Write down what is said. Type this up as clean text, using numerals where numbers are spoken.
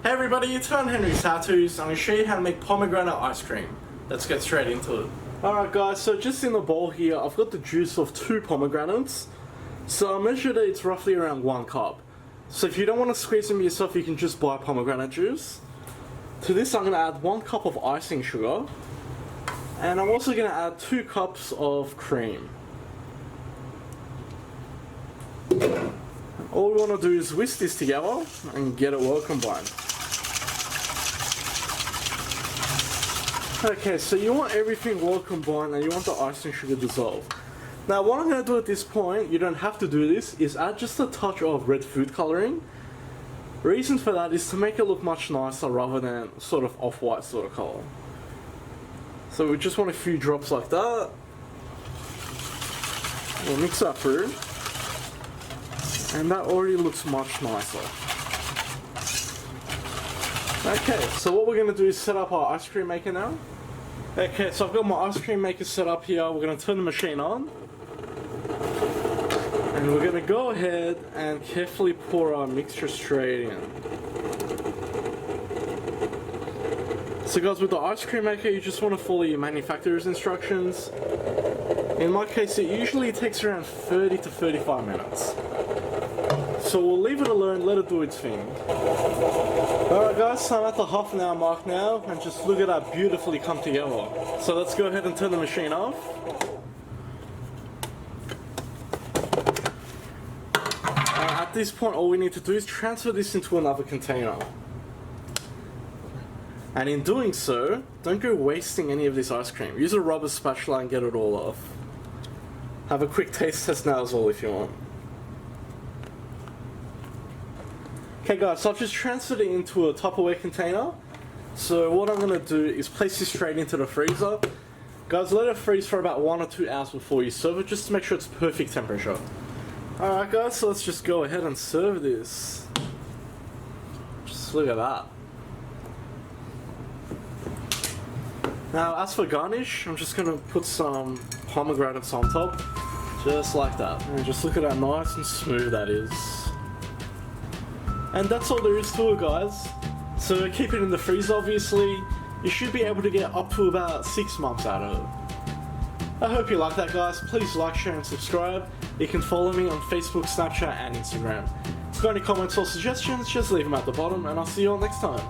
Hey everybody, it's Van Henry's Tattoos. I'm going to show you how to make pomegranate ice cream. Let's get straight into it. Alright guys, so just in the bowl here, I've got the juice of 2 pomegranates. So I measured it, it's roughly around 1 cup. So if you don't want to squeeze them yourself, you can just buy pomegranate juice. To this I'm going to add 1 cup of icing sugar. And I'm also going to add 2 cups of cream. All we want to do is whisk this together and get it well combined. Okay, so you want everything well combined and you want the icing sugar dissolved. Now what I'm going to do at this point, you don't have to do this, is add just a touch of red food colouring. Reason for that is to make it look much nicer rather than sort of off-white sort of colour. So we just want a few drops like that. We'll mix that through. And that already looks much nicer. Okay, so what we're going to do is set up our ice cream maker now. Okay, so I've got my ice cream maker set up here. We're going to turn the machine on. And we're going to go ahead and carefully pour our mixture straight in. So guys, with the ice cream maker, you just want to follow your manufacturer's instructions. In my case, it usually takes around 30 to 35 minutes. So we'll leave it alone, let it do its thing. Alright guys, so I'm at the half an hour mark now, and just look at that beautifully come together. So let's go ahead and turn the machine off. At this point, all we need to do is transfer this into another container. And in doing so, don't go wasting any of this ice cream. Use a rubber spatula and get it all off. Have a quick taste test now as well if you want. Okay guys, so I've just transferred it into a Tupperware container. So what I'm going to do is place this straight into the freezer. Guys, let it freeze for about 1 or 2 hours before you serve it, just to make sure it's perfect temperature. Alright guys, so let's just go ahead and serve this. Just look at that. Now as for garnish, I'm just going to put some pomegranates on top. Just like that. And just look at how nice and smooth that is. And that's all there is to it guys. So keep it in the freezer obviously. You should be able to get up to about 6 months out of it. I hope you like that guys. Please like, share and subscribe. You can follow me on Facebook, Snapchat and Instagram. If you've got any comments or suggestions, just leave them at the bottom and I'll see you all next time.